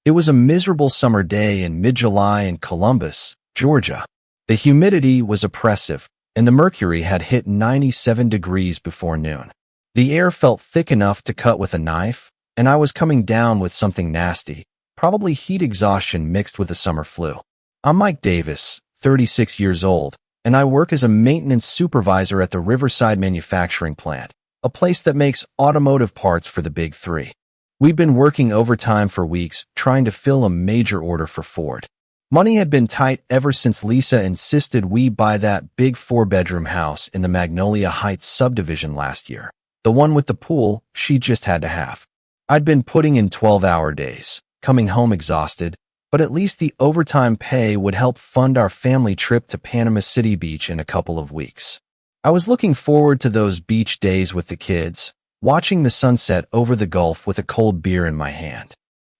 It was a miserable summer day in mid-July in Columbus, Georgia. The humidity was oppressive, and the mercury had hit 97 degrees before noon. The air felt thick enough to cut with a knife, and I was coming down with something nasty, probably heat exhaustion mixed with the summer flu. I'm Mike Davis, 36 years old, and I work as a maintenance supervisor at the Riverside manufacturing plant, a place that makes automotive parts for the Big Three. We'd been working overtime for weeks trying to fill a major order for Ford. Money had been tight ever since Lisa insisted we buy that big 4-bedroom house in the Magnolia Heights subdivision last year, the one with the pool she just had to have. I'd been putting in 12-hour days, coming home exhausted, but at least the overtime pay would help fund our family trip to Panama City Beach in a couple of weeks. I was looking forward to those beach days with the kids, watching the sunset over the Gulf with a cold beer in my hand.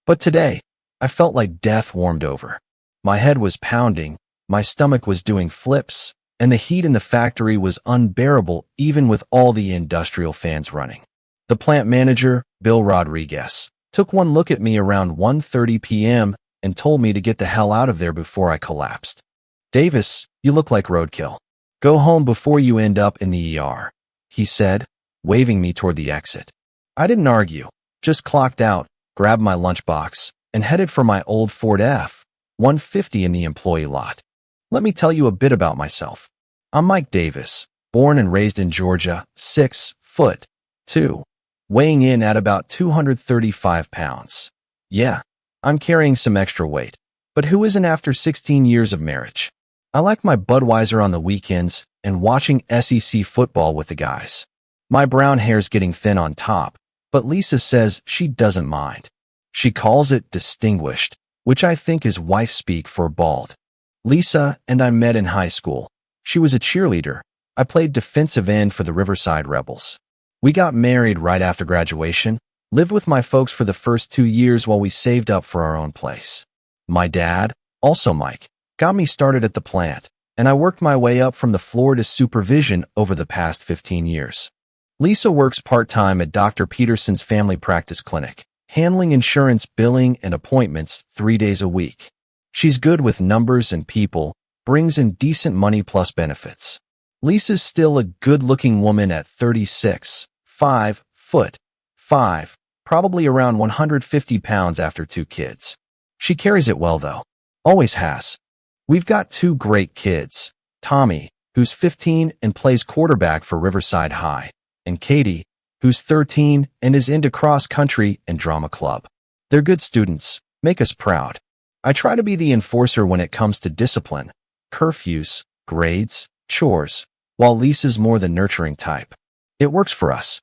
But today, I felt like death warmed over. My head was pounding, my stomach was doing flips, and the heat in the factory was unbearable even with all the industrial fans running. The plant manager, Bill Rodriguez, took one look at me around 1:30 p.m. and told me to get the hell out of there before I collapsed. "Davis, you look like roadkill. Go home before you end up in the ER," he said, waving me toward the exit. I didn't argue, just clocked out, grabbed my lunchbox, and headed for my old Ford F-150 in the employee lot. Let me tell you a bit about myself. I'm Mike Davis, born and raised in Georgia, 6'2", weighing in at about 235 pounds. Yeah, I'm carrying some extra weight, but who isn't after 16 years of marriage? I like my Budweiser on the weekends and watching SEC football with the guys. My brown hair's getting thin on top, but Lisa says she doesn't mind. She calls it distinguished, which I think is wife speak for bald. Lisa and I met in high school. She was a cheerleader. I played defensive end for the Riverside Rebels. We got married right after graduation, lived with my folks for the first 2 years while we saved up for our own place. My dad, also Mike, got me started at the plant, and I worked my way up from the floor to supervision over the past 15 years. Lisa works part-time at Dr. Peterson's family practice clinic, handling insurance billing and appointments 3 days a week. She's good with numbers and people, brings in decent money plus benefits. Lisa's still a good-looking woman at 36, 5'5", probably around 150 pounds after 2 kids. She carries it well though. Always has. We've got 2 great kids, Tommy, who's 15 and plays quarterback for Riverside High, and Katie, who's 13 and is into cross-country and drama club. They're good students, make us proud. I try to be the enforcer when it comes to discipline, curfews, grades, chores, while Lisa's more the nurturing type. It works for us.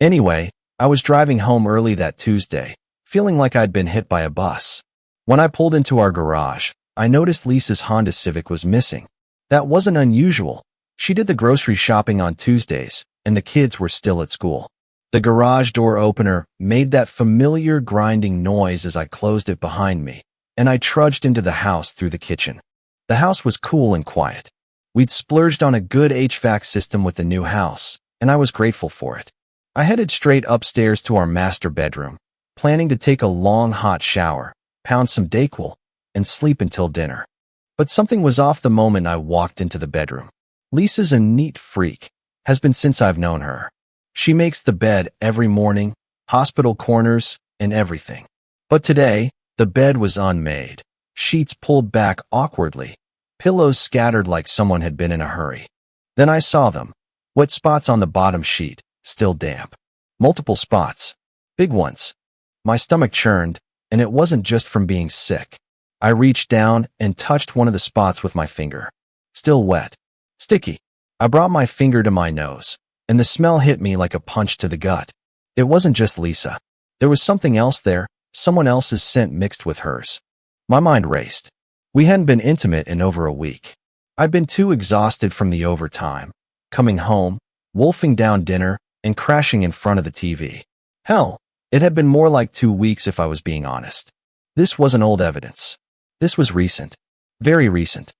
Anyway, I was driving home early that Tuesday, feeling like I'd been hit by a bus. When I pulled into our garage, I noticed Lisa's Honda Civic was missing. That wasn't unusual. She did the grocery shopping on Tuesdays, and the kids were still at school. The garage door opener made that familiar grinding noise as I closed it behind me, and I trudged into the house through the kitchen. The house was cool and quiet. We'd splurged on a good HVAC system with the new house, and I was grateful for it. I headed straight upstairs to our master bedroom, planning to take a long hot shower, pound some Dayquil, and sleep until dinner. But something was off the moment I walked into the bedroom. Lisa's a neat freak, has been since I've known her. She makes the bed every morning, hospital corners, and everything. But today, the bed was unmade, sheets pulled back awkwardly, pillows scattered like someone had been in a hurry. Then I saw them. Wet spots on the bottom sheet, still damp. Multiple spots. Big ones. My stomach churned, and it wasn't just from being sick. I reached down and touched one of the spots with my finger. Still wet. Sticky. I brought my finger to my nose, and the smell hit me like a punch to the gut. It wasn't just Lisa. There was something else there, someone else's scent mixed with hers. My mind raced. We hadn't been intimate in over a week. I'd been too exhausted from the overtime, coming home, wolfing down dinner, and crashing in front of the TV. Hell, it had been more like 2 weeks if I was being honest. This wasn't old evidence. This was recent. Very recent.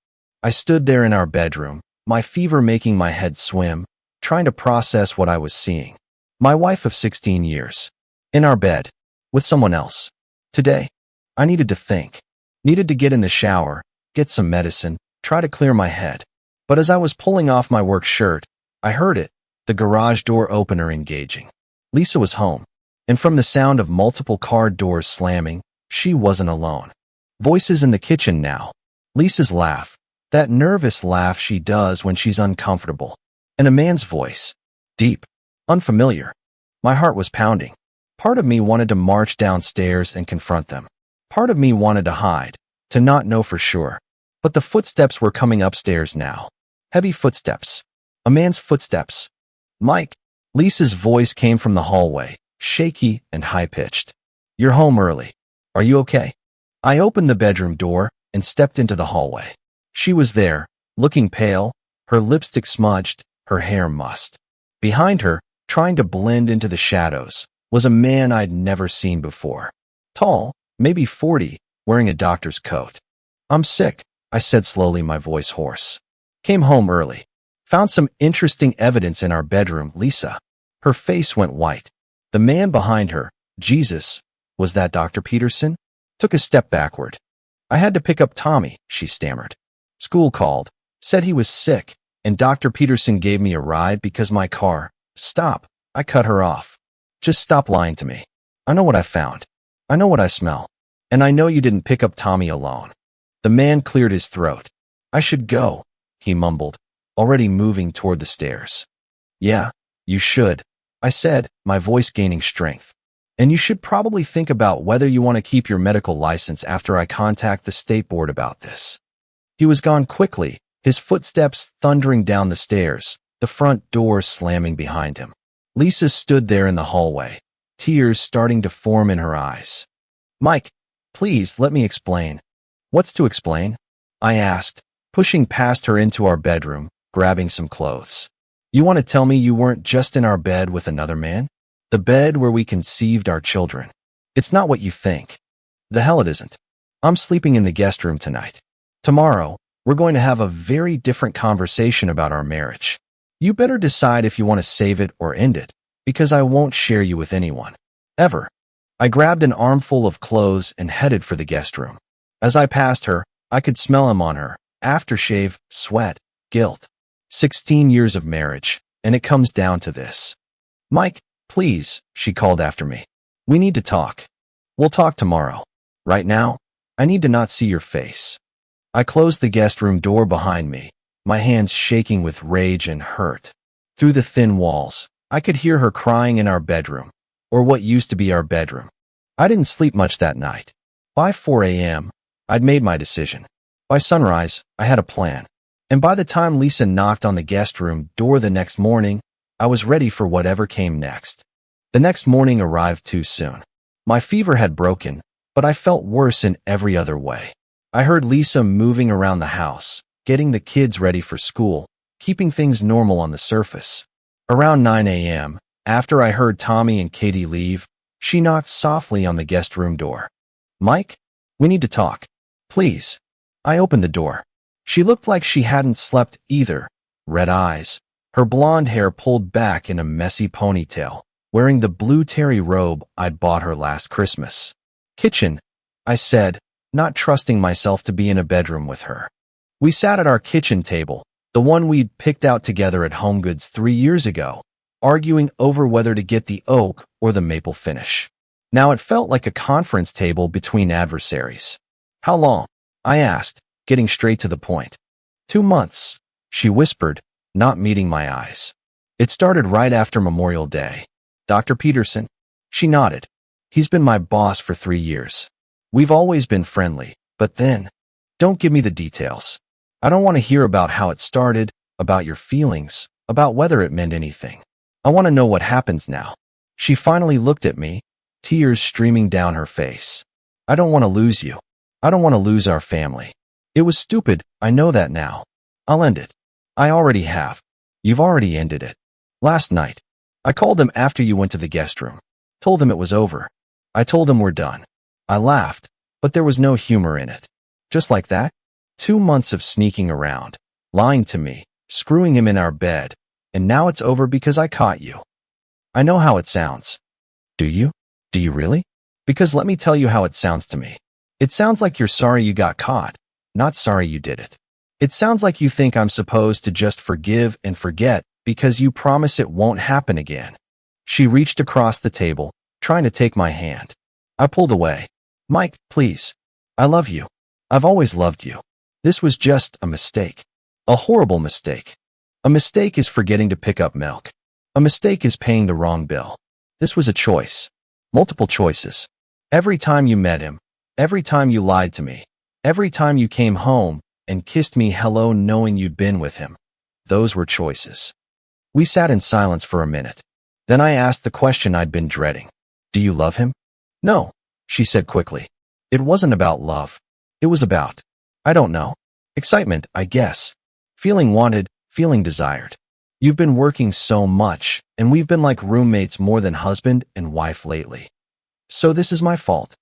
I stood there in our bedroom, my fever making my head swim, trying to process what I was seeing. My wife of 16 years. In our bed. With someone else. Today. I needed to think. Needed to get in the shower, get some medicine, try to clear my head. But as I was pulling off my work shirt, I heard it, the garage door opener engaging. Lisa was home, and from the sound of multiple car doors slamming, she wasn't alone. Voices in the kitchen now. Lisa's laugh, that nervous laugh she does when she's uncomfortable. And a man's voice. Deep. Unfamiliar. My heart was pounding. Part of me wanted to march downstairs and confront them. Part of me wanted to hide, to not know for sure. But the footsteps were coming upstairs now. Heavy footsteps. A man's footsteps. Mike. Lisa's voice came from the hallway, shaky and high-pitched. You're home early. Are you okay? I opened the bedroom door and stepped into the hallway. She was there, looking pale, her lipstick smudged, her hair mussed. Behind her, trying to blend into the shadows, was a man I'd never seen before. Tall, maybe 40, wearing a doctor's coat. I'm sick, I said slowly, my voice hoarse. Came home early. Found some interesting evidence in our bedroom, Lisa. Her face went white. The man behind her, Jesus, was that Dr. Peterson? Took a step backward. I had to pick up Tommy, she stammered. School called, said he was sick, and Dr. Peterson gave me a ride because my car. Stop, I cut her off. Just stop lying to me. I know what I found. I know what I smell. And I know you didn't pick up Tommy alone. The man cleared his throat. I should go, he mumbled, already moving toward the stairs. Yeah, you should, I said, my voice gaining strength. And you should probably think about whether you want to keep your medical license after I contact the state board about this. He was gone quickly, his footsteps thundering down the stairs, the front door slamming behind him. Lisa stood there in the hallway, tears starting to form in her eyes. Mike, please let me explain. What's to explain? I asked, pushing past her into our bedroom, grabbing some clothes. You want to tell me you weren't just in our bed with another man? The bed where we conceived our children. It's not what you think. The hell it isn't. I'm sleeping in the guest room tonight. Tomorrow, we're going to have a very different conversation about our marriage. You better decide if you want to save it or end it, because I won't share you with anyone. Ever. I grabbed an armful of clothes and headed for the guest room. As I passed her, I could smell him on her. Aftershave, sweat, guilt. 16 years of marriage, and it comes down to this. Mike, please, she called after me. We need to talk. We'll talk tomorrow. Right now, I need to not see your face. I closed the guest room door behind me, my hands shaking with rage and hurt. Through the thin walls, I could hear her crying in our bedroom, or what used to be our bedroom. I didn't sleep much that night. By 4 a.m., I'd made my decision. By sunrise, I had a plan. And by the time Lisa knocked on the guest room door the next morning, I was ready for whatever came next. The next morning arrived too soon. My fever had broken, but I felt worse in every other way. I heard Lisa moving around the house, getting the kids ready for school, keeping things normal on the surface. Around 9 a.m., after I heard Tommy and Katie leave, she knocked softly on the guest room door. Mike, we need to talk. Please. I opened the door. She looked like she hadn't slept either. Red eyes, her blonde hair pulled back in a messy ponytail, wearing the blue terry robe I'd bought her last Christmas. Kitchen, I said, not trusting myself to be in a bedroom with her. We sat at our kitchen table, the one we'd picked out together at HomeGoods 3 years ago, arguing over whether to get the oak or the maple finish. Now it felt like a conference table between adversaries. How long? I asked, getting straight to the point. 2 months, she whispered, not meeting my eyes. It started right after Memorial Day. Dr. Peterson? She nodded. He's been my boss for 3 years. We've always been friendly, but then, don't give me the details. I don't want to hear about how it started, about your feelings, about whether it meant anything. I want to know what happens now. She finally looked at me, tears streaming down her face. I don't want to lose you. I don't want to lose our family. It was stupid, I know that now. I'll end it. I already have. You've already ended it. Last night, I called him after you went to the guest room. Told him it was over. I told him we're done. I laughed, but there was no humor in it. Just like that, 2 months of sneaking around, lying to me, screwing him in our bed, and now it's over because I caught you. I know how it sounds. Do you? Do you really? Because let me tell you how it sounds to me. It sounds like you're sorry you got caught, not sorry you did it. It sounds like you think I'm supposed to just forgive and forget because you promise it won't happen again. She reached across the table, trying to take my hand. I pulled away. Mike, please. I love you. I've always loved you. This was just a mistake. A horrible mistake. A mistake is forgetting to pick up milk. A mistake is paying the wrong bill. This was a choice. Multiple choices. Every time you met him, every time you lied to me, every time you came home and kissed me hello knowing you'd been with him. Those were choices. We sat in silence for a minute. Then I asked the question I'd been dreading. Do you love him? No, she said quickly. It wasn't about love. It was about, I don't know, excitement, I guess. Feeling wanted, feeling desired. You've been working so much, and we've been like roommates more than husband and wife lately. So this is my fault.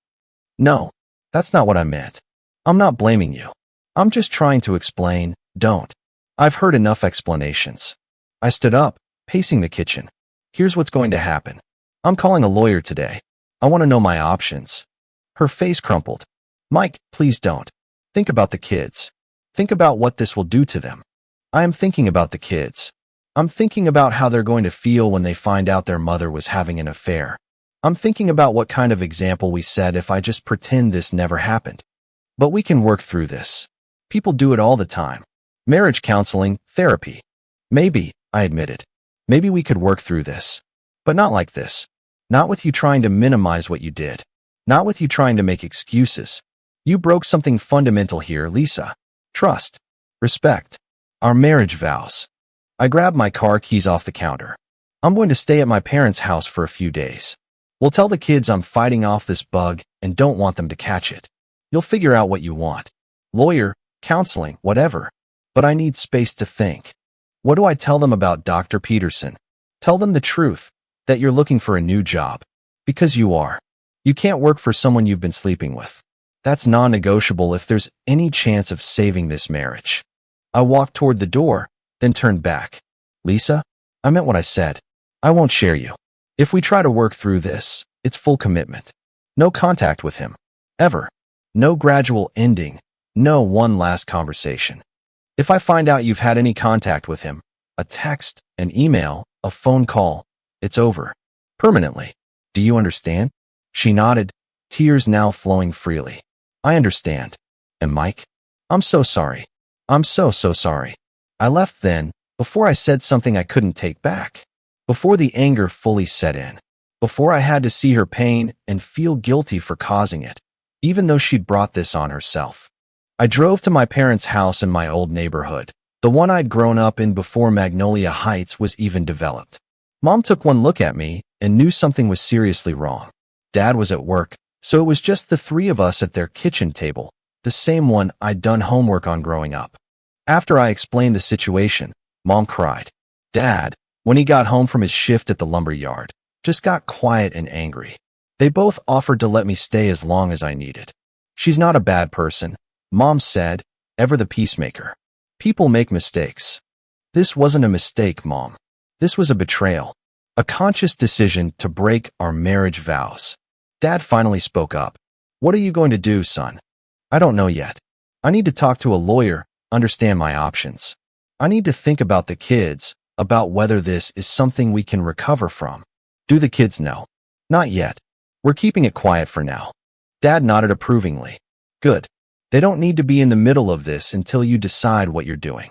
No, that's not what I meant. I'm not blaming you. I'm just trying to explain, don't. I've heard enough explanations. I stood up, pacing the kitchen. Here's what's going to happen. I'm calling a lawyer today. I want to know my options. Her face crumpled. Mike, please don't. Think about the kids. Think about what this will do to them. I am thinking about the kids. I'm thinking about how they're going to feel when they find out their mother was having an affair. I'm thinking about what kind of example we set if I just pretend this never happened. But we can work through this. People do it all the time. Marriage counseling, therapy. Maybe, I admitted. Maybe we could work through this. But not like this. Not with you trying to minimize what you did. Not with you trying to make excuses. You broke something fundamental here, Lisa. Trust. Respect. Our marriage vows. I grabbed my car keys off the counter. I'm going to stay at my parents' house for a few days. We'll tell the kids I'm fighting off this bug and don't want them to catch it. You'll figure out what you want. Lawyer, counseling, whatever. But I need space to think. What do I tell them about Dr. Peterson? Tell them the truth, that you're looking for a new job. Because you are. You can't work for someone you've been sleeping with. That's non-negotiable if there's any chance of saving this marriage. I walked toward the door, then turned back. Lisa, I meant what I said. I won't share you. If we try to work through this, it's full commitment. No contact with him. Ever. No gradual ending. No one last conversation. If I find out you've had any contact with him, a text, an email, a phone call, it's over. Permanently. Do you understand? She nodded, tears now flowing freely. I understand. And Mike? I'm so sorry. I'm so sorry. I left then, before I said something I couldn't take back. Before the anger fully set in. Before I had to see her pain and feel guilty for causing it, even though she'd brought this on herself. I drove to my parents' house in my old neighborhood, the one I'd grown up in before Magnolia Heights was even developed. Mom took one look at me and knew something was seriously wrong. Dad was at work, so it was just the three of us at their kitchen table, the same one I'd done homework on growing up. After I explained the situation, Mom cried. Dad, when he got home from his shift at the lumber yard, just got quiet and angry. They both offered to let me stay as long as I needed. She's not a bad person, Mom said, ever the peacemaker. People make mistakes. This wasn't a mistake, Mom. This was a betrayal. A conscious decision to break our marriage vows. Dad finally spoke up. What are you going to do, son? I don't know yet. I need to talk to a lawyer, understand my options. I need to think about the kids, about whether this is something we can recover from. Do the kids know? Not yet. We're keeping it quiet for now. Dad nodded approvingly. Good. They don't need to be in the middle of this until you decide what you're doing.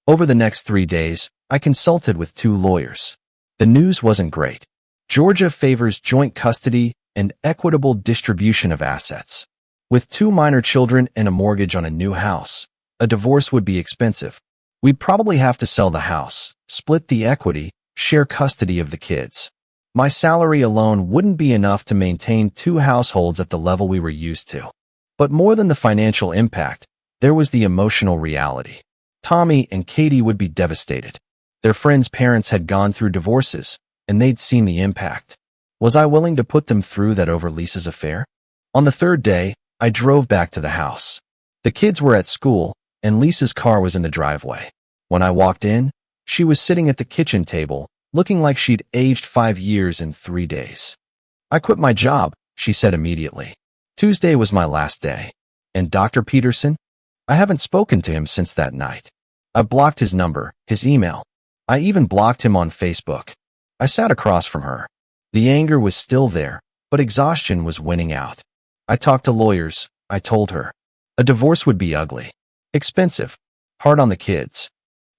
Over the next 3 days, I consulted with 2 lawyers. The news wasn't great. Georgia favors joint custody and equitable distribution of assets. With 2 minor children and a mortgage on a new house, a divorce would be expensive. We'd probably have to sell the house, split the equity, share custody of the kids. My salary alone wouldn't be enough to maintain 2 households at the level we were used to. But more than the financial impact, there was the emotional reality. Tommy and Katie would be devastated. Their friends' parents had gone through divorces, and they'd seen the impact. Was I willing to put them through that over Lisa's affair? On the 3rd day, I drove back to the house. The kids were at school, and Lisa's car was in the driveway. When I walked in, she was sitting at the kitchen table, looking like she'd aged 5 years in 3 days. I quit my job, she said immediately. Tuesday was my last day. And Dr. Peterson? I haven't spoken to him since that night. I blocked his number, his email. I even blocked him on Facebook. I sat across from her. The anger was still there, but exhaustion was winning out. I talked to lawyers. I told her. A divorce would be ugly, expensive, hard on the kids.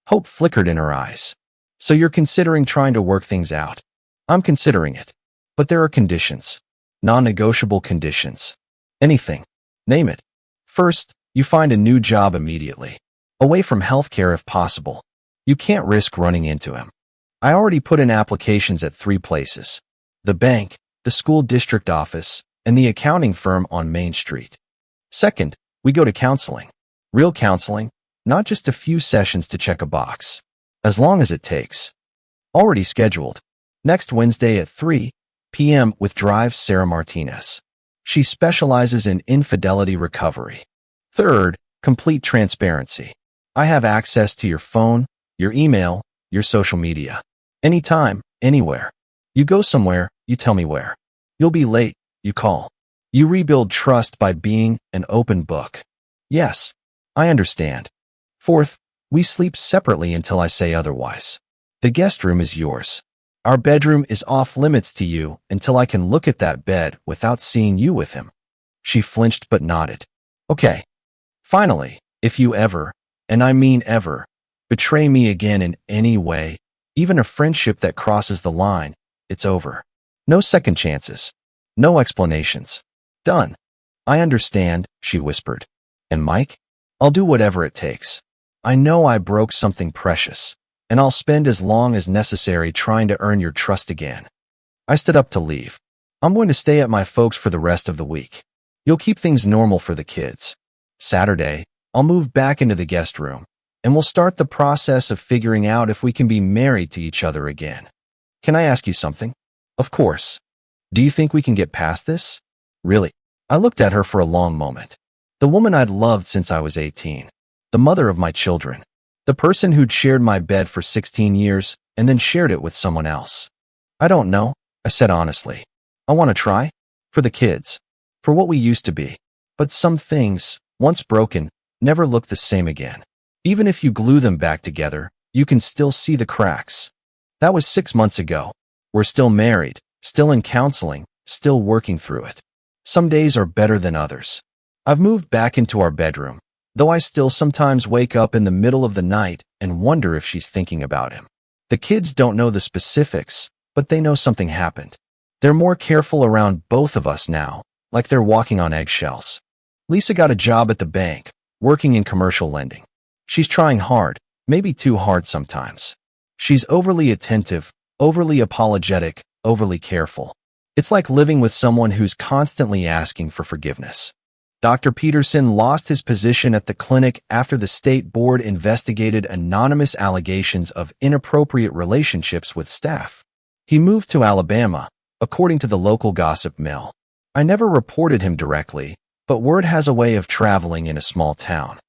Hope flickered in her eyes. So you're considering trying to work things out? I'm considering it. But there are conditions. Non-negotiable conditions. Anything. Name it. First, you find a new job immediately. Away from healthcare if possible. You can't risk running into him. I already put in applications at 3 places. The bank, the school district office, and the accounting firm on Main Street. Second, we go to counseling. Real counseling, not just a few sessions to check a box. As long as it takes. Already scheduled. Next Wednesday at 3 p.m. with Drive Sarah Martinez. She specializes in infidelity recovery. Third, complete transparency. I have access to your phone, your email, your social media. Anytime, anywhere. You go somewhere, you tell me where. You'll be late, you call. You rebuild trust by being an open book. Yes, I understand. Fourth, we sleep separately until I say otherwise. The guest room is yours. Our bedroom is off limits to you until I can look at that bed without seeing you with him. She flinched but nodded. Okay. Finally, if you ever, and I mean ever, betray me again in any way, even a friendship that crosses the line, it's over. No second chances. No explanations. Done. I understand, she whispered. And Mike? I'll do whatever it takes. I know I broke something precious, and I'll spend as long as necessary trying to earn your trust again. I stood up to leave. I'm going to stay at my folks for the rest of the week. You'll keep things normal for the kids. Saturday, I'll move back into the guest room, and we'll start the process of figuring out if we can be married to each other again. Can I ask you something? Of course. Do you think we can get past this? Really? I looked at her for a long moment. The woman I'd loved since I was 18. The mother of my children. The person who'd shared my bed for 16 years and then shared it with someone else. I don't know, I said honestly. I want to try. For the kids. For what we used to be. But some things, once broken, never look the same again. Even if you glue them back together, you can still see the cracks. That was 6 months ago. We're still married, still in counseling, still working through it. Some days are better than others. I've moved back into our bedroom, though I still sometimes wake up in the middle of the night and wonder if she's thinking about him. The kids don't know the specifics, but they know something happened. They're more careful around both of us now, like they're walking on eggshells. Lisa got a job at the bank, working in commercial lending. She's trying hard, maybe too hard sometimes. She's overly attentive, overly apologetic, overly careful. It's like living with someone who's constantly asking for forgiveness. Dr. Peterson lost his position at the clinic after the state board investigated anonymous allegations of inappropriate relationships with staff. He moved to Alabama, according to the local gossip mill. I never reported him directly, but word has a way of traveling in a small town.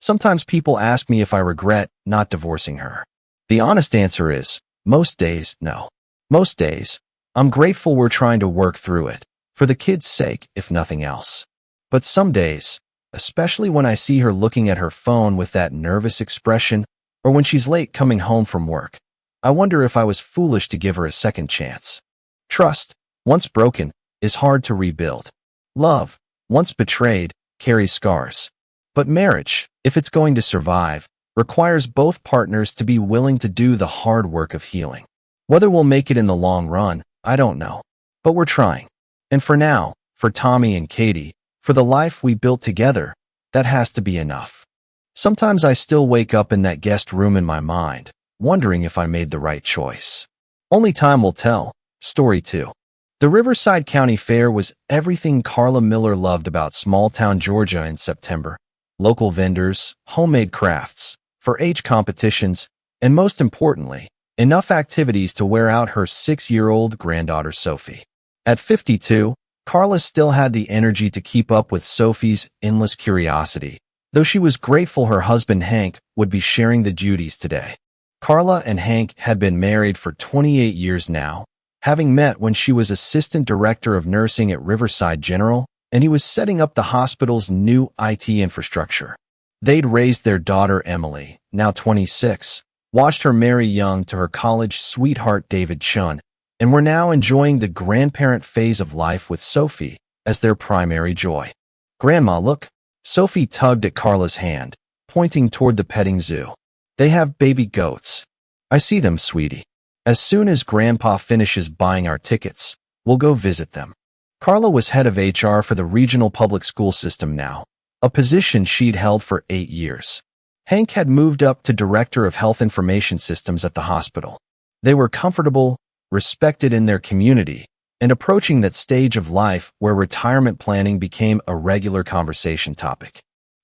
Sometimes people ask me if I regret not divorcing her. The honest answer is, most days, no. Most days, I'm grateful we're trying to work through it, for the kids' sake, if nothing else. But some days, especially when I see her looking at her phone with that nervous expression, or when she's late coming home from work, I wonder if I was foolish to give her a second chance. Trust, once broken, is hard to rebuild. Love, once betrayed, carries scars. But marriage, if it's going to survive, requires both partners to be willing to do the hard work of healing. Whether we'll make it in the long run, I don't know. But we're trying. And for now, for Tommy and Katie, for the life we built together, that has to be enough. Sometimes I still wake up in that guest room in my mind, wondering if I made the right choice. Only time will tell. Story 2. The Riverside County Fair was everything Carla Miller loved about small-town Georgia in September. Local vendors, homemade crafts, 4-H competitions, and most importantly, enough activities to wear out her 6-year-old granddaughter Sophie. At 52, Carla still had the energy to keep up with Sophie's endless curiosity, though she was grateful her husband Hank would be sharing the duties today. Carla and Hank had been married for 28 years now, having met when she was assistant director of nursing at Riverside General, and he was setting up the hospital's new IT infrastructure. They'd raised their daughter Emily, now 26, watched her marry young to her college sweetheart David Chun, and were now enjoying the grandparent phase of life with Sophie as their primary joy. "Grandma, look." Sophie tugged at Carla's hand, pointing toward the petting zoo. "They have baby goats." "I see them, sweetie. As soon as Grandpa finishes buying our tickets, we'll go visit them." Carla was head of HR for the regional public school system now, a position she'd held for 8 years. Hank had moved up to Director of Health Information Systems at the hospital. They were comfortable, respected in their community, and approaching that stage of life where retirement planning became a regular conversation topic.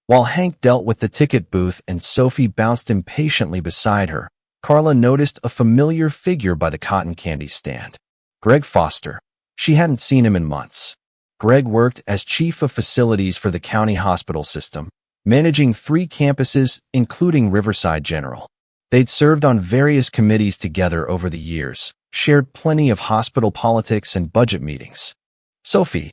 While Hank dealt with the ticket booth and Sophie bounced impatiently beside her, Carla noticed a familiar figure by the cotton candy stand. Greg Foster. She hadn't seen him in months. Greg worked as chief of facilities for the county hospital system, managing 3 campuses, including Riverside General. They'd served on various committees together over the years, shared plenty of hospital politics and budget meetings. "Sophie,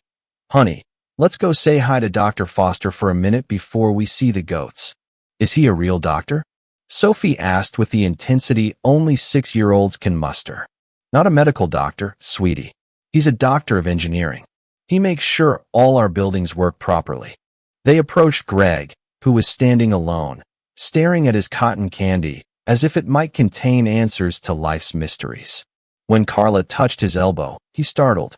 honey, let's go say hi to Dr. Foster for a minute before we see the goats." "Is he a real doctor?" Sophie asked with the intensity only 6-year-olds can muster. "Not a medical doctor, sweetie. He's a doctor of engineering. He makes sure all our buildings work properly." They approached Greg, who was standing alone, staring at his cotton candy as if it might contain answers to life's mysteries. When Carla touched his elbow, he startled.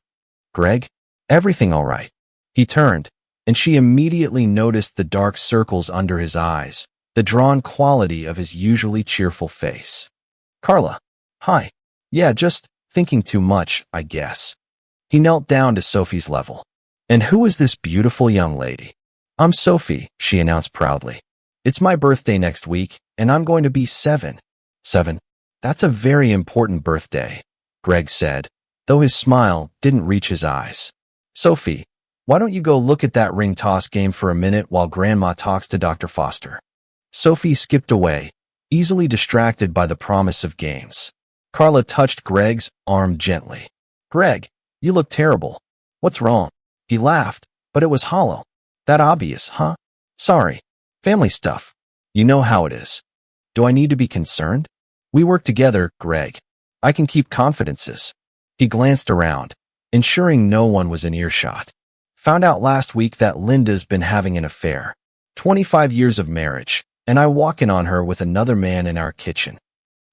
"Greg, everything all right?" He turned, and she immediately noticed the dark circles under his eyes, the drawn quality of his usually cheerful face. "Carla, hi. Yeah, just thinking too much, I guess." He knelt down to Sophie's level. "And who is this beautiful young lady?" "I'm Sophie," she announced proudly. "It's my birthday next week, and I'm going to be 7. 7? That's a very important birthday," Greg said, though his smile didn't reach his eyes. "Sophie, why don't you go look at that ring toss game for a minute while Grandma talks to Dr. Foster?" Sophie skipped away, easily distracted by the promise of games. Carla touched Greg's arm gently. "Greg, you look terrible. What's wrong?" He laughed, but it was hollow. "That obvious, huh? Sorry. Family stuff. You know how it is. Do I need to be concerned? We work together, Greg. I can keep confidences." He glanced around, ensuring no one was in earshot. "Found out last week that Linda's been having an affair. 25 years of marriage, and I walk in on her with another man in our kitchen."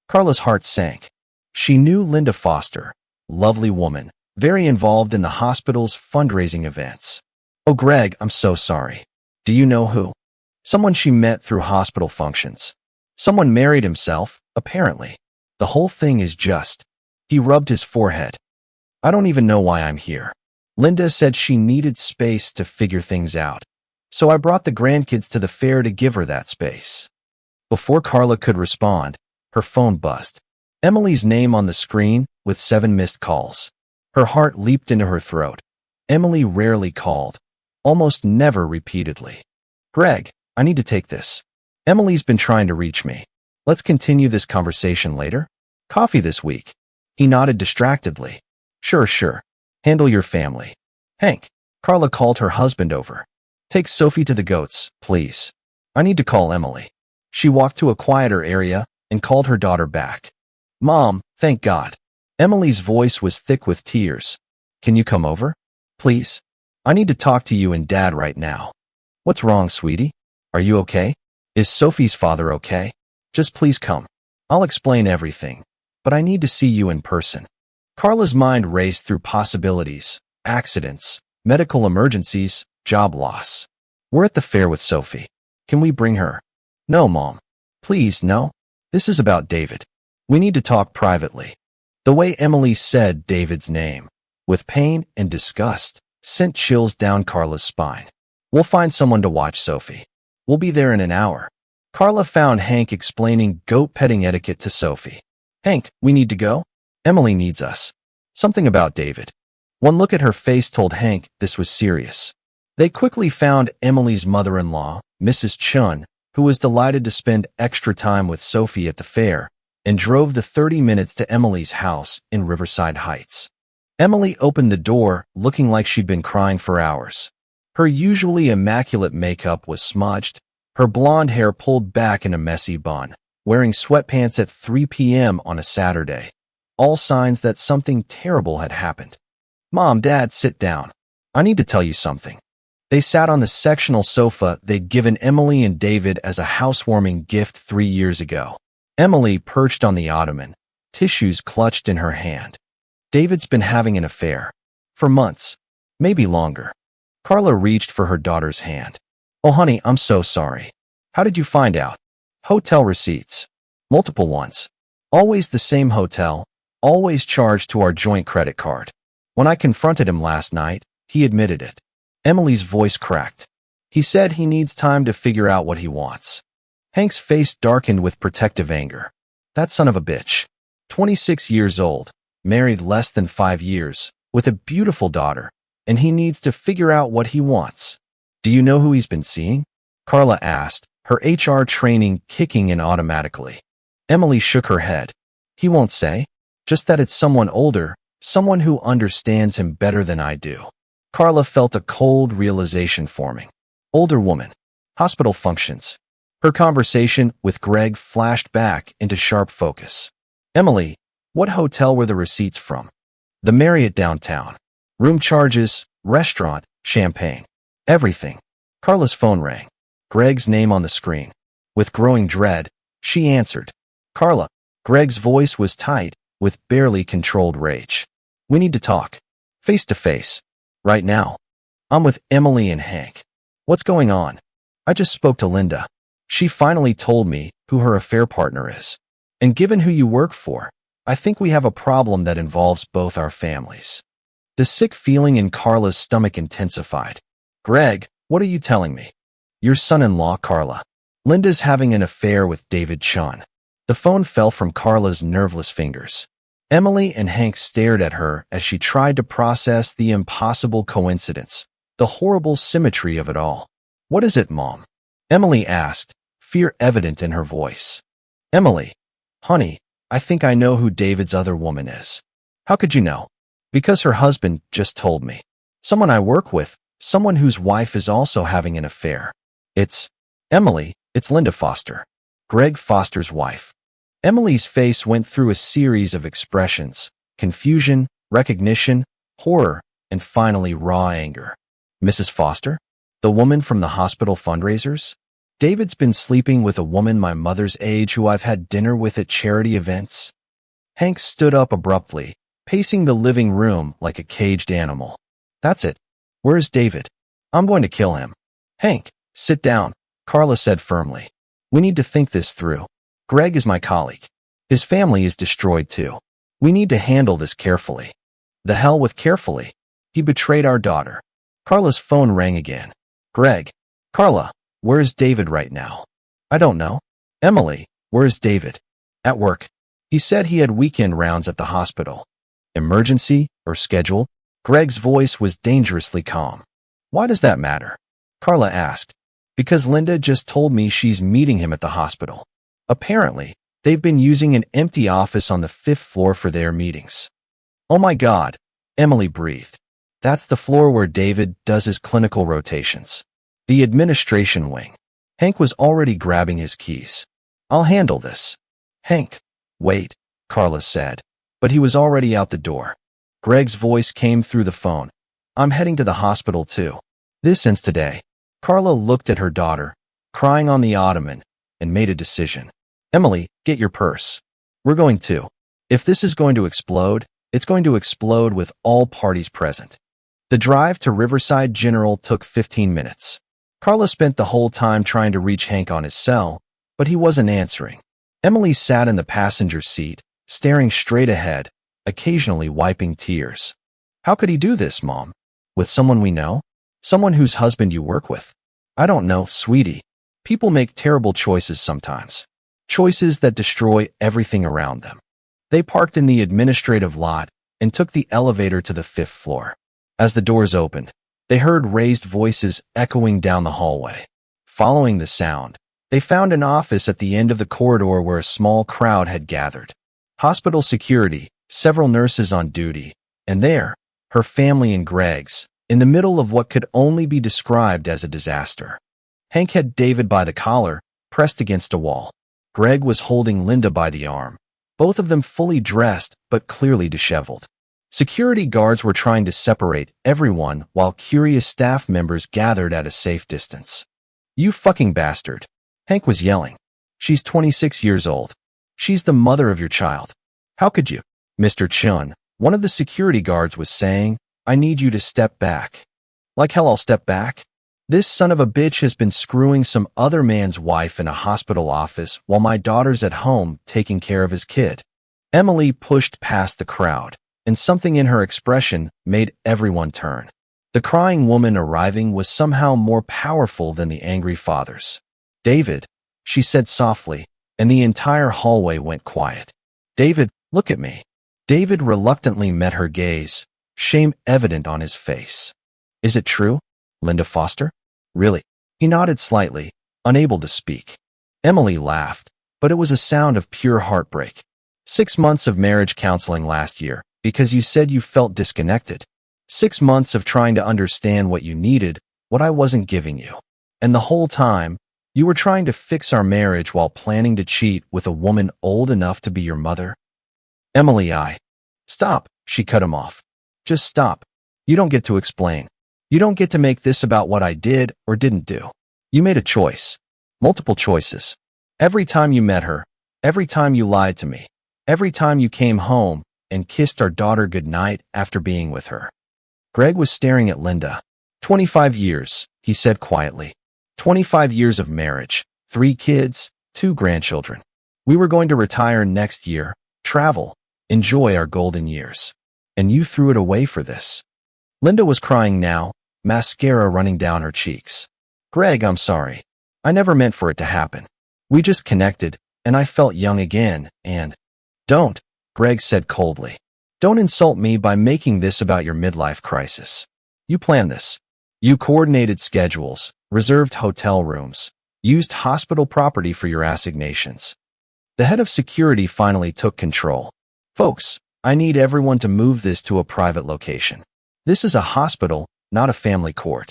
Carla's heart sank. She knew Linda Foster, lovely woman, very involved in the hospital's fundraising events. "Oh, Greg, I'm so sorry. Do you know who?" "Someone she met through hospital functions. Someone married himself, apparently. The whole thing is just..." He rubbed his forehead. "I don't even know why I'm here. Linda said she needed space to figure things out, so I brought the grandkids to the fair to give her that space." Before Carla could respond, her phone buzzed. Emily's name on the screen with 7 missed calls. Her heart leaped into her throat. Emily rarely called, almost never repeatedly. "Greg, I need to take this. Emily's been trying to reach me. Let's continue this conversation later. Coffee this week." He nodded distractedly. Sure. Handle your family." "Hank," Carla called her husband over. "Take Sophie to the goats, please. I need to call Emily." She walked to a quieter area and called her daughter back. "Mom, thank God." Emily's voice was thick with tears. "Can you come over? Please? I need to talk to you and Dad right now." "What's wrong, sweetie? Are you okay? Is Sophie's father okay? Just please come. I'll explain everything, but I need to see you in person." Carla's mind raced through possibilities: accidents, medical emergencies, job loss. "We're at the fair with Sophie. Can we bring her?" "No, Mom. Please, no. This is about David. We need to talk privately." The way Emily said David's name, with pain and disgust, sent chills down Carla's spine. "We'll find someone to watch Sophie. We'll be there in an hour." Carla found Hank explaining goat petting etiquette to Sophie. "Hank, we need to go. Emily needs us." Something about David. One look at her face told Hank this was serious. They quickly found Emily's mother-in-law, Mrs. Chun, who was delighted to spend extra time with Sophie at the fair, and drove the 30 minutes to Emily's house in Riverside Heights. Emily opened the door, looking like she'd been crying for hours. Her usually immaculate makeup was smudged, her blonde hair pulled back in a messy bun, wearing sweatpants at 3 p.m. on a Saturday. All signs that something terrible had happened. "Mom, Dad, sit down. I need to tell you something." They sat on the sectional sofa they'd given Emily and David as a housewarming gift 3 years ago. Emily perched on the ottoman, tissues clutched in her hand. "David's been having an affair. For months. Maybe longer." Carla reached for her daughter's hand. "Oh, honey, I'm so sorry. How did you find out?" "Hotel receipts. Multiple ones. Always the same hotel, always charged to our joint credit card. When I confronted him last night, he admitted it." Emily's voice cracked. "He said he needs time to figure out what he wants." Hank's face darkened with protective anger. "That son of a bitch. 26 years old, married less than 5 years, with a beautiful daughter, and he needs to figure out what he wants." "Do you know who he's been seeing?" Carla asked, her HR training kicking in automatically. Emily shook her head. "He won't say. Just that it's someone older, someone who understands him better than I do." Carla felt a cold realization forming. Older woman. Hospital functions. Her conversation with Greg flashed back into sharp focus. "Emily, what hotel were the receipts from?" "The Marriott downtown. Room charges, restaurant, champagne. Everything." Carla's phone rang. Greg's name on the screen. With growing dread, she answered. "Carla." Greg's voice was tight, with barely controlled rage. "We need to talk. Face to face. Right now. I'm with Emily and Hank." "What's going on?" "I just spoke to Linda. She finally told me who her affair partner is. And given who you work for, I think we have a problem that involves both our families." The sick feeling in Carla's stomach intensified. "Greg, what are you telling me?" "Your son-in-law, Carla. Linda's having an affair with David Chun." The phone fell from Carla's nerveless fingers. Emily and Hank stared at her as she tried to process the impossible coincidence, the horrible symmetry of it all. "What is it, Mom?" Emily asked, fear evident in her voice. "Emily, honey, I think I know who David's other woman is." "How could you know?" "Because her husband just told me. Someone I work with, someone whose wife is also having an affair. Emily, it's Linda Foster. Greg Foster's wife." Emily's face went through a series of expressions: confusion, recognition, horror, and finally raw anger. "Mrs. Foster? The woman from the hospital fundraisers? David's been sleeping with a woman my mother's age who I've had dinner with at charity events?" Hank stood up abruptly, pacing the living room like a caged animal. "That's it. Where's David? I'm going to kill him." "Hank, sit down," Carla said firmly. "We need to think this through. Greg is my colleague. His family is destroyed too. We need to handle this carefully." "The hell with carefully. He betrayed our daughter." Carla's phone rang again. "Greg." "Carla, where's David right now?" "I don't know." "Emily, where's David?" "At work. He said he had weekend rounds at the hospital." "Emergency or schedule?" Greg's voice was dangerously calm. "Why does that matter?" Carla asked. "Because Linda just told me she's meeting him at the hospital. Apparently, they've been using an empty office on the 5th floor for their meetings." "Oh my God," Emily breathed. "That's the floor where David does his clinical rotations. The administration wing." Hank was already grabbing his keys. "I'll handle this." "Hank, wait," Carla said, but he was already out the door. Greg's voice came through the phone. "I'm heading to the hospital too. This ends today." Carla looked at her daughter, crying on the ottoman, and made a decision. "Emily, get your purse. We're going to. If this is going to explode, it's going to explode with all parties present." The drive to Riverside General took 15 minutes. Carla spent the whole time trying to reach Hank on his cell, but he wasn't answering. Emily sat in the passenger seat, staring straight ahead, occasionally wiping tears. "How could he do this, Mom? With someone we know? Someone whose husband you work with?" "I don't know, sweetie. People make terrible choices sometimes. Choices that destroy everything around them." They parked in the administrative lot and took the elevator to the 5th floor. As the doors opened, they heard raised voices echoing down the hallway. Following the sound, they found an office at the end of the corridor where a small crowd had gathered. Hospital security, several nurses on duty, and there, her family and Greg's, in the middle of what could only be described as a disaster. Hank had David by the collar, pressed against a wall. Greg was holding Linda by the arm, both of them fully dressed but clearly disheveled. Security guards were trying to separate everyone while curious staff members gathered at a safe distance. "You fucking bastard," Hank was yelling. "She's 26 years old. She's the mother of your child. How could you?" "Mr. Chun," one of the security guards was saying, "I need you to step back." "Like hell I'll step back. This son of a bitch has been screwing some other man's wife in a hospital office while my daughter's at home taking care of his kid." Emily pushed past the crowd, and something in her expression made everyone turn. The crying woman arriving was somehow more powerful than the angry fathers. "David," she said softly, and the entire hallway went quiet. "David, look at me." David reluctantly met her gaze, shame evident on his face. "Is it true, Linda Foster? Really?" He nodded slightly, unable to speak. Emily laughed, but it was a sound of pure heartbreak. 6 months of marriage counseling last year, because you said you felt disconnected. 6 months of trying to understand what you needed, what I wasn't giving you. And the whole time, you were trying to fix our marriage while planning to cheat with a woman old enough to be your mother? Emily, Stop, she cut him off. "Just stop. You don't get to explain. You don't get to make this about what I did or didn't do. You made a choice. Multiple choices. Every time you met her, every time you lied to me, every time you came home and kissed our daughter goodnight after being with her." Greg was staring at Linda. 25 years, he said quietly. 25 years of marriage, 3 kids, 2 grandchildren. We were going to retire next year, travel, enjoy our golden years. And you threw it away for this. Linda was crying now, mascara running down her cheeks. "Greg, I'm sorry. I never meant for it to happen. We just connected, and I felt young again, and—" "Don't," Greg said coldly. "Don't insult me by making this about your midlife crisis. You planned this. You coordinated schedules, reserved hotel rooms, used hospital property for your assignations." The head of security finally took control. "Folks, I need everyone to move this to a private location. This is a hospital, not a family court."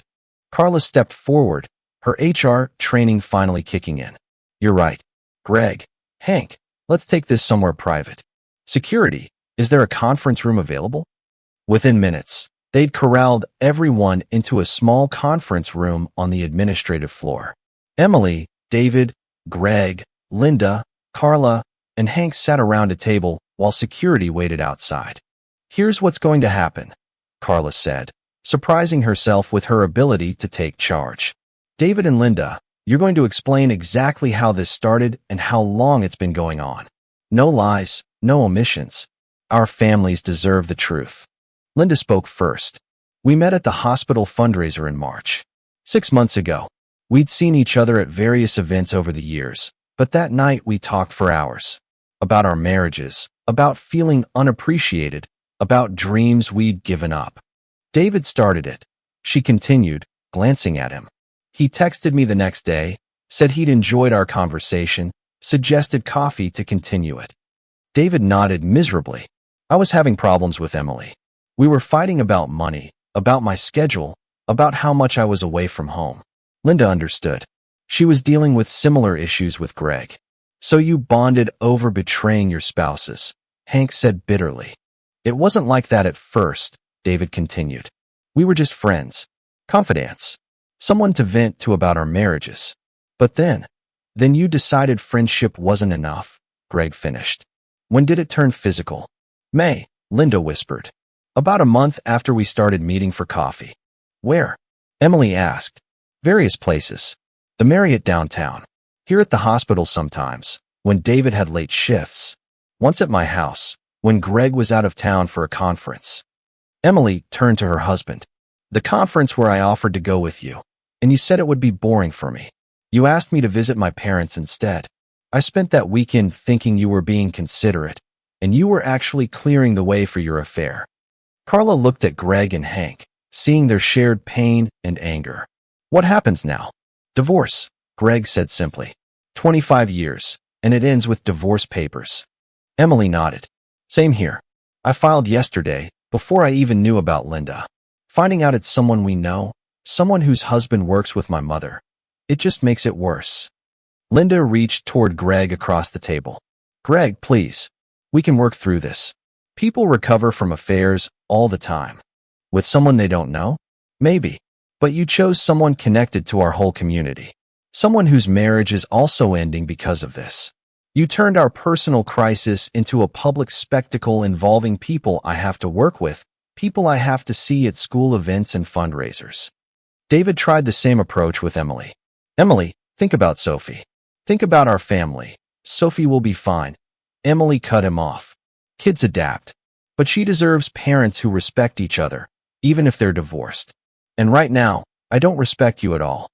Carla stepped forward, her HR training finally kicking in. "You're right. Greg, Hank, let's take this somewhere private. Security, is there a conference room available?" Within minutes, they'd corralled everyone into a small conference room on the administrative floor. Emily, David, Greg, Linda, Carla, and Hank sat around a table while security waited outside. "Here's what's going to happen," Carla said, surprising herself with her ability to take charge. "David and Linda, you're going to explain exactly how this started and how long it's been going on. No lies, no omissions. Our families deserve the truth." Linda spoke first. "We met at the hospital fundraiser in March. 6 months ago. We'd seen each other at various events over the years, but that night we talked for hours. About our marriages, about feeling unappreciated, about dreams we'd given up. David started it," she continued, glancing at him. "He texted me the next day, said he'd enjoyed our conversation, suggested coffee to continue it." David nodded miserably. "I was having problems with Emily. We were fighting about money, about my schedule, about how much I was away from home." Linda understood. She was dealing with similar issues with Greg. "So you bonded over betraying your spouses," Hank said bitterly. "It wasn't like that at first," David continued. "We were just friends. Confidants. Someone to vent to about our marriages. But then you decided friendship wasn't enough," Greg finished. "When did it turn physical?" "May," Linda whispered. "About a month after we started meeting for coffee." "Where?" Emily asked. "Various places. The Marriott downtown. Here at the hospital sometimes, when David had late shifts. Once at my house, when Greg was out of town for a conference." Emily turned to her husband. "The conference where I offered to go with you, and you said it would be boring for me. You asked me to visit my parents instead. I spent that weekend thinking you were being considerate, and you were actually clearing the way for your affair." Carla looked at Greg and Hank, seeing their shared pain and anger. "What happens now?" "Divorce," Greg said simply. 25 years, and it ends with divorce papers." Emily nodded. "Same here. I filed yesterday, before I even knew about Linda. Finding out it's someone we know, someone whose husband works with my mother, it just makes it worse. Linda reached toward Greg across the table. Greg, please. We can work through this. People recover from affairs all the time. With someone they don't know? Maybe. But you chose someone connected to our whole community. Someone whose marriage is also ending because of this. You turned our personal crisis into a public spectacle involving people I have to work with, people I have to see at school events and fundraisers. David tried the same approach with Emily. Emily, think about Sophie. Think about our family. Sophie will be fine. Emily cut him off. Kids adapt. But she deserves parents who respect each other, even if they're divorced. And right now, I don't respect you at all.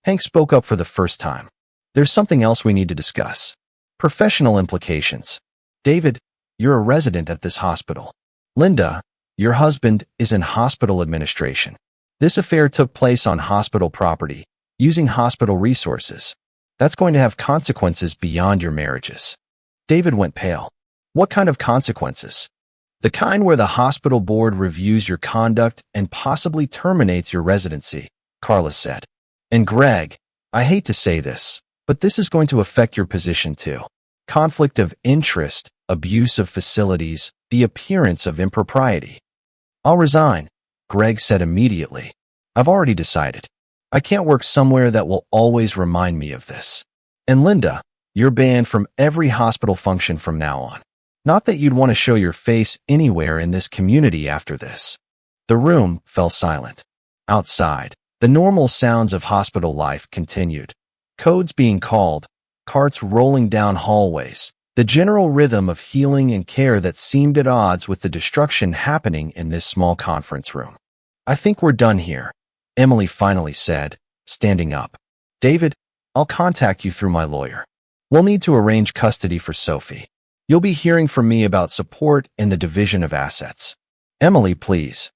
Hank spoke up for the first time. There's something else we need to discuss. Professional implications. David, you're a resident at this hospital. Linda, your husband is in hospital administration. This affair took place on hospital property, using hospital resources. That's going to have consequences beyond your marriages. David went pale. What kind of consequences? The kind where the hospital board reviews your conduct and possibly terminates your residency, Carla said. And Greg, I hate to say this, but this is going to affect your position too. Conflict of interest, abuse of facilities, the appearance of impropriety. I'll resign, Greg said immediately. I've already decided. I can't work somewhere that will always remind me of this. And Linda, you're banned from every hospital function from now on. Not that you'd want to show your face anywhere in this community after this. The room fell silent. Outside, the normal sounds of hospital life continued. Codes being called, carts rolling down hallways, the general rhythm of healing and care that seemed at odds with the destruction happening in this small conference room. I think we're done here, Emily finally said, standing up. David, I'll contact you through my lawyer. We'll need to arrange custody for Sophie. You'll be hearing from me about support and the division of assets. Emily, please.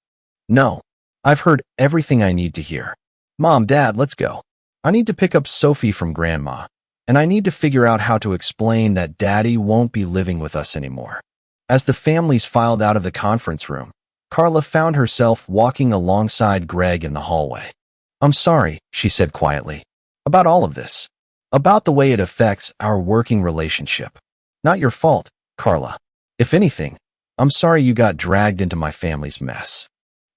No. I've heard everything I need to hear. Mom, Dad, let's go. I need to pick up Sophie from Grandma, and I need to figure out how to explain that Daddy won't be living with us anymore. As the families filed out of the conference room, Carla found herself walking alongside Greg in the hallway. I'm sorry, she said quietly. About all of this. About the way it affects our working relationship. Not your fault, Carla. If anything, I'm sorry you got dragged into my family's mess.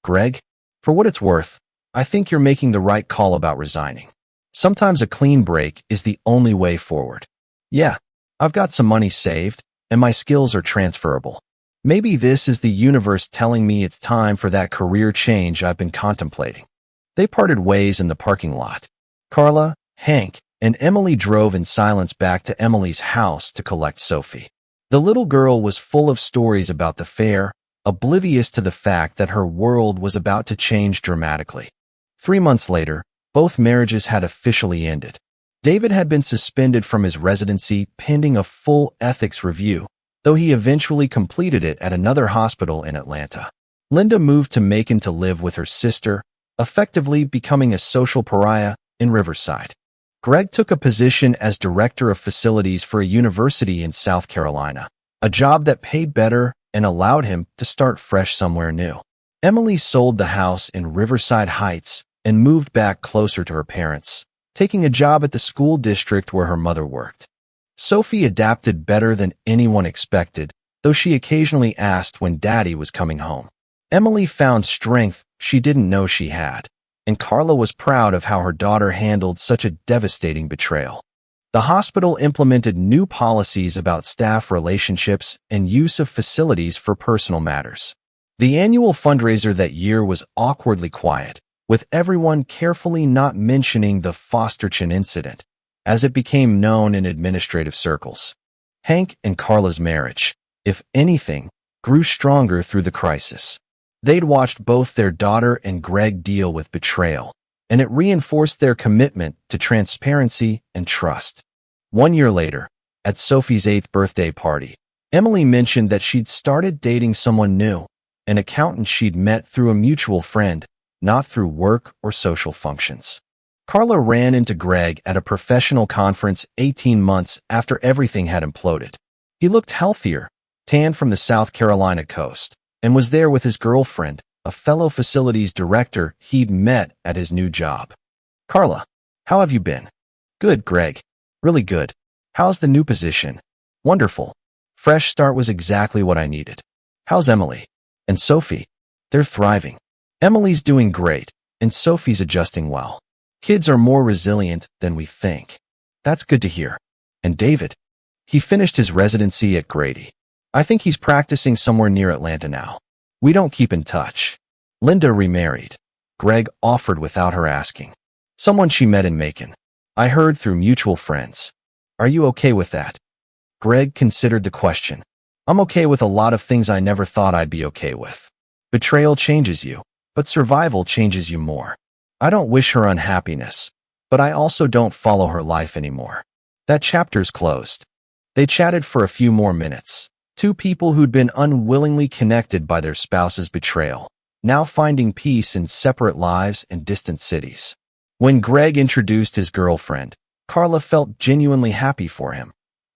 Greg, for what it's worth, I think you're making the right call about resigning. Sometimes a clean break is the only way forward. Yeah, I've got some money saved, and my skills are transferable. Maybe this is the universe telling me it's time for that career change I've been contemplating. They parted ways in the parking lot. Carla, Hank, and Emily drove in silence back to Emily's house to collect Sophie. The little girl was full of stories about the fair, oblivious to the fact that her world was about to change dramatically. 3 months later, both marriages had officially ended. David had been suspended from his residency pending a full ethics review, though he eventually completed it at another hospital in Atlanta. Linda moved to Macon to live with her sister, effectively becoming a social pariah in Riverside. Greg took a position as director of facilities for a university in South Carolina, a job that paid better and allowed him to start fresh somewhere new. Emily sold the house in Riverside Heights and moved back closer to her parents, taking a job at the school district where her mother worked. Sophie adapted better than anyone expected, though she occasionally asked when Daddy was coming home. Emily found strength she didn't know she had, and Carla was proud of how her daughter handled such a devastating betrayal. The hospital implemented new policies about staff relationships and use of facilities for personal matters. The annual fundraiser that year was awkwardly quiet, with everyone carefully not mentioning the Fosterchin incident, as it became known in administrative circles. Hank and Carla's marriage, if anything, grew stronger through the crisis. They'd watched both their daughter and Greg deal with betrayal, and it reinforced their commitment to transparency and trust. 1 year later, at Sophie's 8th birthday party, Emily mentioned that she'd started dating someone new, an accountant she'd met through a mutual friend, not through work or social functions. Carla ran into Greg at a professional conference 18 months after everything had imploded. He looked healthier, tanned from the South Carolina coast, and was there with his girlfriend, a fellow facilities director he'd met at his new job. "Carla, how have you been?" "Good, Greg. Really good. How's the new position?" "Wonderful. Fresh start was exactly what I needed." "How's Emily?" "And Sophie?" "They're thriving. Emily's doing great, and Sophie's adjusting well. Kids are more resilient than we think." "That's good to hear." "And David?" "He finished his residency at Grady. I think he's practicing somewhere near Atlanta now. We don't keep in touch." "Linda remarried," Greg offered without her asking. "Someone she met in Macon. I heard through mutual friends." "Are you okay with that?" Greg considered the question. "I'm okay with a lot of things I never thought I'd be okay with. Betrayal changes you, but survival changes you more. I don't wish her unhappiness, but I also don't follow her life anymore." That chapter's closed. They chatted for a few more minutes. Two people who'd been unwillingly connected by their spouse's betrayal, now finding peace in separate lives in distant cities. When Greg introduced his girlfriend, Carla felt genuinely happy for him.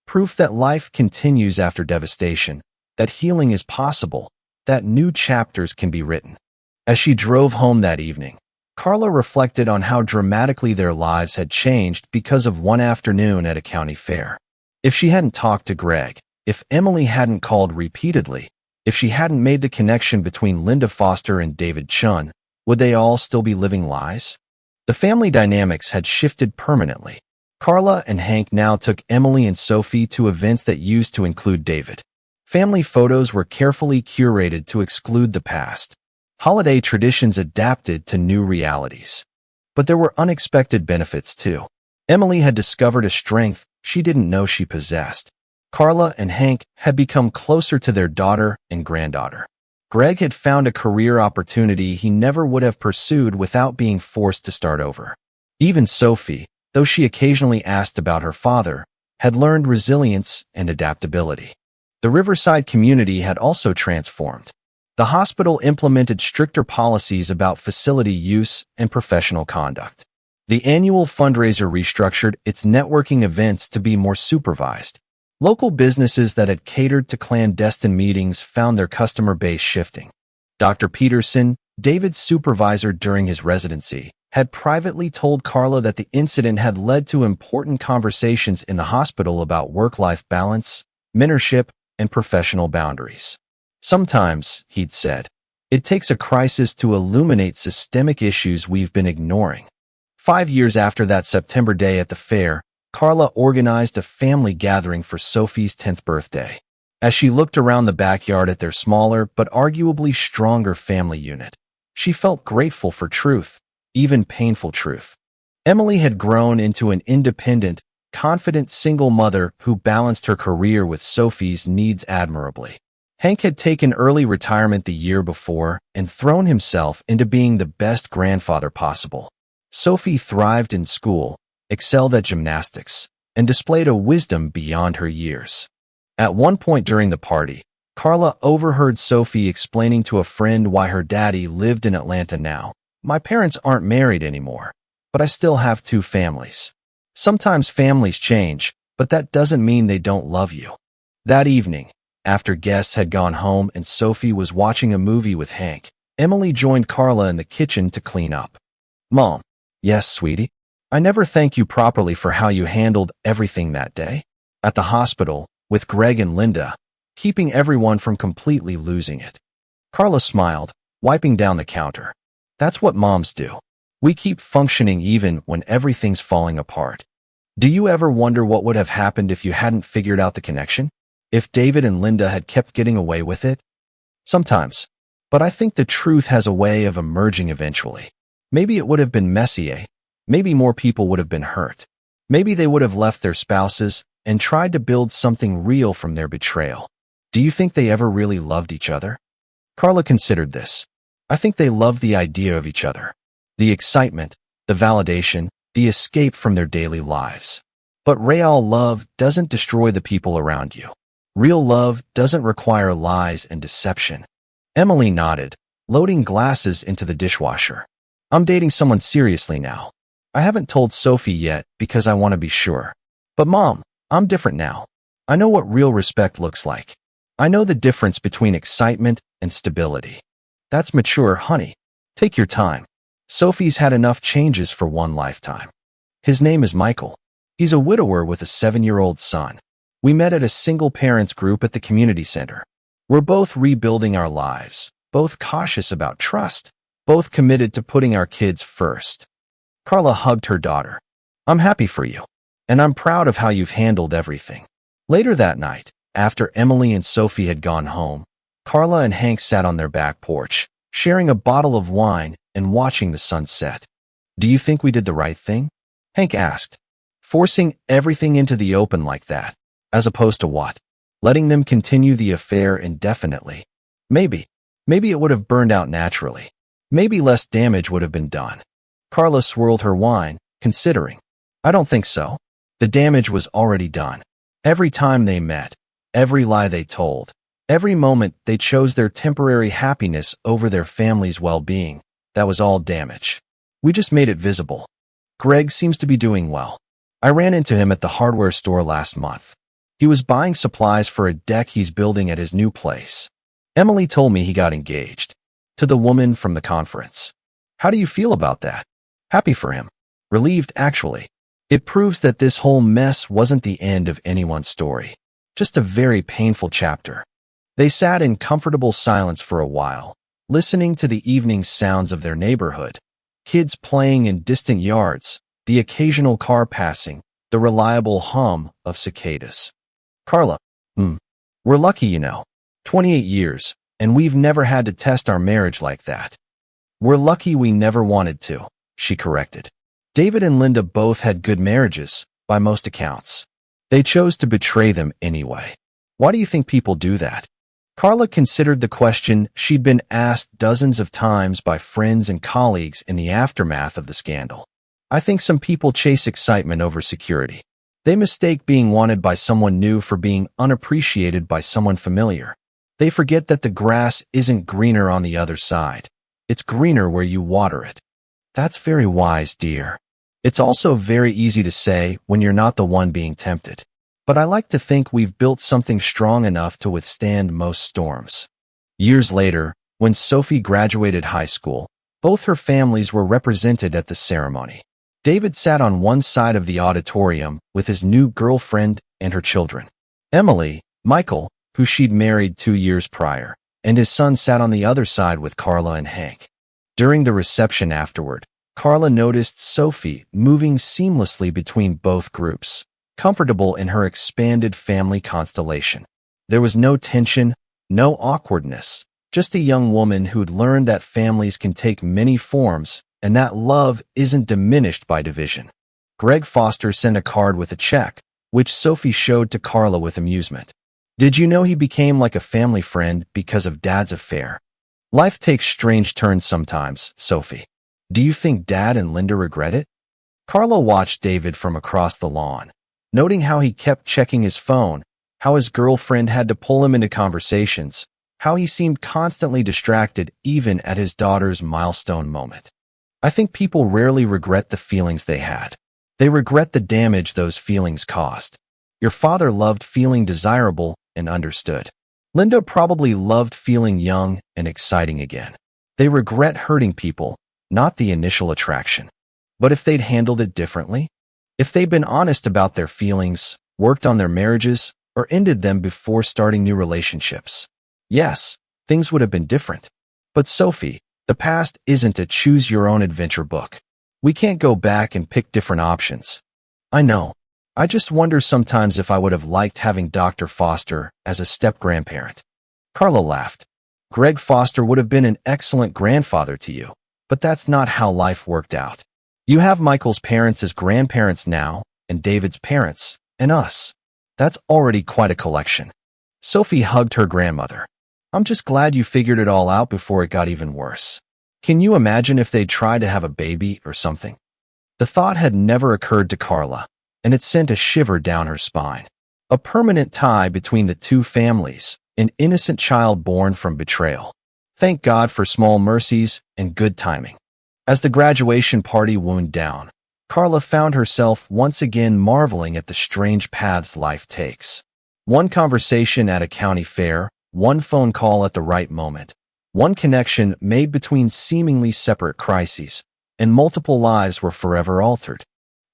Proof that life continues after devastation, that healing is possible, that new chapters can be written. As she drove home that evening, Carla reflected on how dramatically their lives had changed because of one afternoon at a county fair. If she hadn't talked to Greg, if Emily hadn't called repeatedly, if she hadn't made the connection between Linda Foster and David Chun, would they all still be living lies? The family dynamics had shifted permanently. Carla and Hank now took Emily and Sophie to events that used to include David. Family photos were carefully curated to exclude the past. Holiday traditions adapted to new realities. But there were unexpected benefits too. Emily had discovered a strength she didn't know she possessed. Carla and Hank had become closer to their daughter and granddaughter. Greg had found a career opportunity he never would have pursued without being forced to start over. Even Sophie, though she occasionally asked about her father, had learned resilience and adaptability. The Riverside community had also transformed. The hospital implemented stricter policies about facility use and professional conduct. The annual fundraiser restructured its networking events to be more supervised. Local businesses that had catered to clandestine meetings found their customer base shifting. Dr. Peterson, David's supervisor during his residency, had privately told Carla that the incident had led to important conversations in the hospital about work-life balance, mentorship, and professional boundaries. "Sometimes," he'd said, "it takes a crisis to illuminate systemic issues we've been ignoring." 5 years after that September day at the fair, Carla organized a family gathering for Sophie's 10th birthday. As she looked around the backyard at their smaller but arguably stronger family unit, she felt grateful for truth, even painful truth. Emily had grown into an independent, confident single mother who balanced her career with Sophie's needs admirably. Hank had taken early retirement the year before and thrown himself into being the best grandfather possible. Sophie thrived in school, excelled at gymnastics, and displayed a wisdom beyond her years. At one point during the party, Carla overheard Sophie explaining to a friend why her daddy lived in Atlanta now. "My parents aren't married anymore, but I still have 2 families. Sometimes families change, but that doesn't mean they don't love you." That evening, after guests had gone home and Sophie was watching a movie with Hank, Emily joined Carla in the kitchen to clean up. "Mom." "Yes, sweetie? I never thank you properly for how you handled everything that day. At the hospital, with Greg and Linda, keeping everyone from completely losing it." Carla smiled, wiping down the counter. "That's what moms do. We keep functioning even when everything's falling apart." Do you ever wonder what would have happened if you hadn't figured out the connection? If David and Linda had kept getting away with it? Sometimes. But I think the truth has a way of emerging eventually. Maybe it would have been messy, eh? Maybe more people would have been hurt. Maybe they would have left their spouses and tried to build something real from their betrayal. Do you think they ever really loved each other? Carla considered this. I think they loved the idea of each other. The excitement, the validation, the escape from their daily lives. But real love doesn't destroy the people around you. Real love doesn't require lies and deception. Emily nodded, loading glasses into the dishwasher. I'm dating someone seriously now. I haven't told Sophie yet because I want to be sure. But Mom, I'm different now. I know what real respect looks like. I know the difference between excitement and stability. That's mature, honey. Take your time. Sophie's had enough changes for one lifetime. His name is Michael. He's a widower with a 7-year-old son. We met at a single parents group at the community center. We're both rebuilding our lives, both cautious about trust, both committed to putting our kids first. Carla hugged her daughter. I'm happy for you, and I'm proud of how you've handled everything. Later that night, after Emily and Sophie had gone home, Carla and Hank sat on their back porch, sharing a bottle of wine and watching the sun set. Do you think we did the right thing? Hank asked. Forcing everything into the open like that, as opposed to what? Letting them continue the affair indefinitely. Maybe it would have burned out naturally. Maybe less damage would have been done. Carla swirled her wine, considering. I don't think so. The damage was already done. Every time they met, every lie they told, every moment they chose their temporary happiness over their family's well-being, that was all damage. We just made it visible. Greg seems to be doing well. I ran into him at the hardware store last month. He was buying supplies for a deck he's building at his new place. Emily told me he got engaged. To the woman from the conference. How do you feel about that? Happy for him. Relieved, actually. It proves that this whole mess wasn't the end of anyone's story. Just a very painful chapter. They sat in comfortable silence for a while, listening to the evening sounds of their neighborhood. Kids playing in distant yards, the occasional car passing, the reliable hum of cicadas. Carla, we're lucky, you know. 28 years, and we've never had to test our marriage like that. We're lucky we never wanted to, she corrected. David and Linda both had good marriages, by most accounts. They chose to betray them anyway. Why do you think people do that? Carla considered the question she'd been asked dozens of times by friends and colleagues in the aftermath of the scandal. I think some people chase excitement over security. They mistake being wanted by someone new for being unappreciated by someone familiar. They forget that the grass isn't greener on the other side. It's greener where you water it. That's very wise, dear. It's also very easy to say when you're not the one being tempted. But I like to think we've built something strong enough to withstand most storms. Years later, when Sophie graduated high school, both her families were represented at the ceremony. David sat on one side of the auditorium with his new girlfriend and her children. Emily, Michael, who she'd married 2 years prior, and his son sat on the other side with Carla and Hank. During the reception afterward, Carla noticed Sophie moving seamlessly between both groups, comfortable in her expanded family constellation. There was no tension, no awkwardness, just a young woman who'd learned that families can take many forms and that love isn't diminished by division. Greg Foster sent a card with a check, which Sophie showed to Carla with amusement. Did you know he became like a family friend because of Dad's affair? Life takes strange turns sometimes, Sophie. Do you think Dad and Linda regret it? Carla watched David from across the lawn, noting how he kept checking his phone, how his girlfriend had to pull him into conversations, how he seemed constantly distracted even at his daughter's milestone moment. I think people rarely regret the feelings they had. They regret the damage those feelings caused. Your father loved feeling desirable and understood. Linda probably loved feeling young and exciting again. They regret hurting people, not the initial attraction. But if they'd handled it differently, if they'd been honest about their feelings, worked on their marriages, or ended them before starting new relationships, yes, things would have been different. But Sophie, the past isn't a choose-your-own-adventure book. We can't go back and pick different options. I know. I just wonder sometimes if I would have liked having Dr. Foster as a step-grandparent. Carla laughed. Greg Foster would have been an excellent grandfather to you, but that's not how life worked out. You have Michael's parents as grandparents now, and David's parents, and us. That's already quite a collection. Sophie hugged her grandmother. I'm just glad you figured it all out before it got even worse. Can you imagine if they'd tried to have a baby or something? The thought had never occurred to Carla, and it sent a shiver down her spine. A permanent tie between the two families, an innocent child born from betrayal. Thank God for small mercies and good timing. As the graduation party wound down, Carla found herself once again marveling at the strange paths life takes. One conversation at a county fair, one phone call at the right moment, One connection made between seemingly separate crises, and multiple lives were forever altered.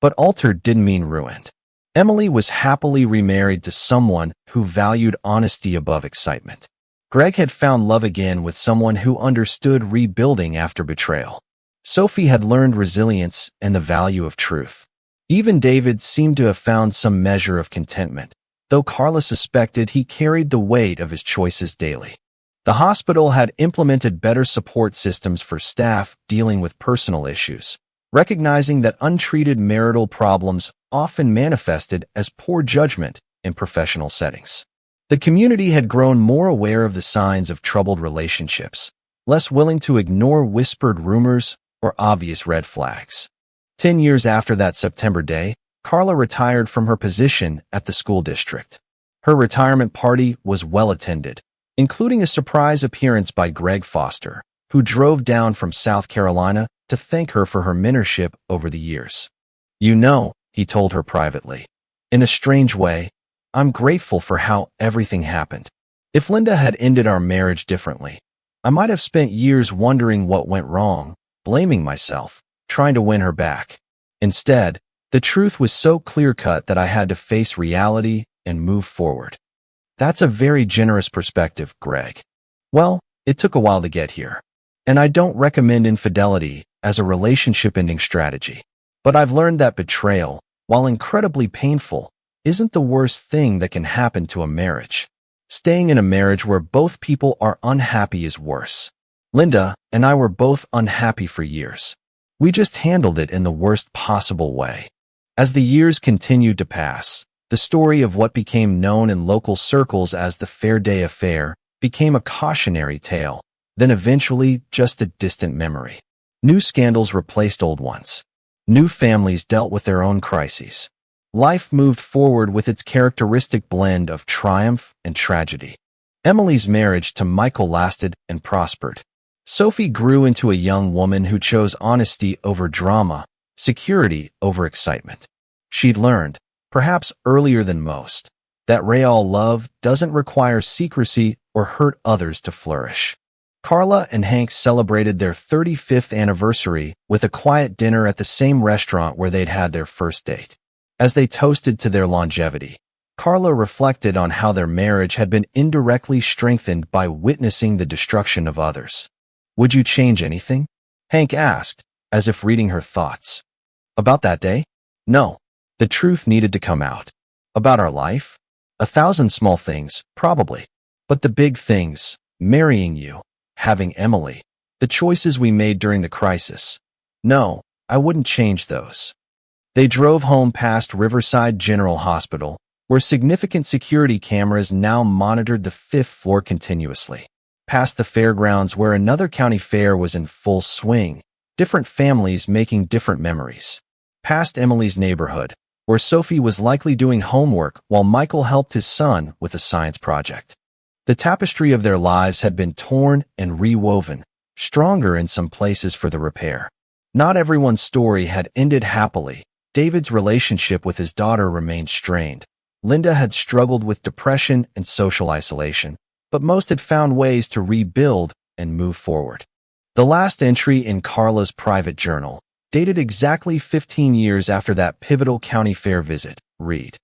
But altered didn't mean ruined. Emily was happily remarried to someone who valued honesty above excitement. Greg had found love again with someone who understood rebuilding after betrayal. Sophie had learned resilience and the value of truth. Even David seemed to have found some measure of contentment, though Carla suspected he carried the weight of his choices daily. The hospital had implemented better support systems for staff dealing with personal issues, recognizing that untreated marital problems often manifested as poor judgment in professional settings. The community had grown more aware of the signs of troubled relationships, less willing to ignore whispered rumors or obvious red flags. 10 years after that September day, Carla retired from her position at the school district. Her retirement party was well attended, including a surprise appearance by Greg Foster, who drove down from South Carolina to thank her for her mentorship over the years. "You know," he told her privately, "in a strange way, I'm grateful for how everything happened. If Linda had ended our marriage differently, I might have spent years wondering what went wrong, blaming myself, trying to win her back. Instead, the truth was so clear-cut that I had to face reality and move forward." That's a very generous perspective, Greg. Well, it took a while to get here. And I don't recommend infidelity as a relationship-ending strategy. But I've learned that betrayal, while incredibly painful, isn't the worst thing that can happen to a marriage. Staying in a marriage where both people are unhappy is worse. Linda and I were both unhappy for years. We just handled it in the worst possible way. As the years continued to pass, the story of what became known in local circles as the Fair Day Affair became a cautionary tale, then eventually just a distant memory. New scandals replaced old ones. New families dealt with their own crises. Life moved forward with its characteristic blend of triumph and tragedy. Emily's marriage to Michael lasted and prospered. Sophie grew into a young woman who chose honesty over drama, security over excitement. She'd learned, perhaps earlier than most, that real love doesn't require secrecy or hurt others to flourish. Carla and Hank celebrated their 35th anniversary with a quiet dinner at the same restaurant where they'd had their first date. As they toasted to their longevity, Carla reflected on how their marriage had been indirectly strengthened by witnessing the destruction of others. "Would you change anything?" Hank asked, as if reading her thoughts. "About that day? No. The truth needed to come out. About our life? 1,000 small things, probably. But the big things, marrying you, having Emily, the choices we made during the crisis. No, I wouldn't change those." They drove home past Riverside General Hospital, where significant security cameras now monitored the 5th floor continuously. Past the fairgrounds where another county fair was in full swing, different families making different memories. Past Emily's neighborhood, where Sophie was likely doing homework while Michael helped his son with a science project. The tapestry of their lives had been torn and rewoven, stronger in some places for the repair. Not everyone's story had ended happily. David's relationship with his daughter remained strained. Linda had struggled with depression and social isolation, but most had found ways to rebuild and move forward. The last entry in Carla's private journal, dated exactly 15 years after that pivotal county fair visit, read,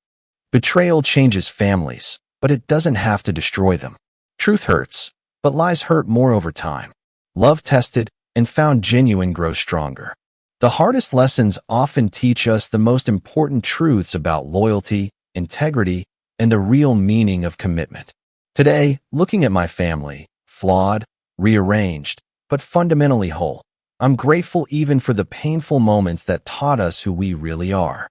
"Betrayal changes families, but it doesn't have to destroy them. Truth hurts, but lies hurt more over time. Love tested and found genuine grows stronger. The hardest lessons often teach us the most important truths about loyalty, integrity, and the real meaning of commitment." Today, looking at my family, flawed, rearranged, but fundamentally whole, I'm grateful even for the painful moments that taught us who we really are.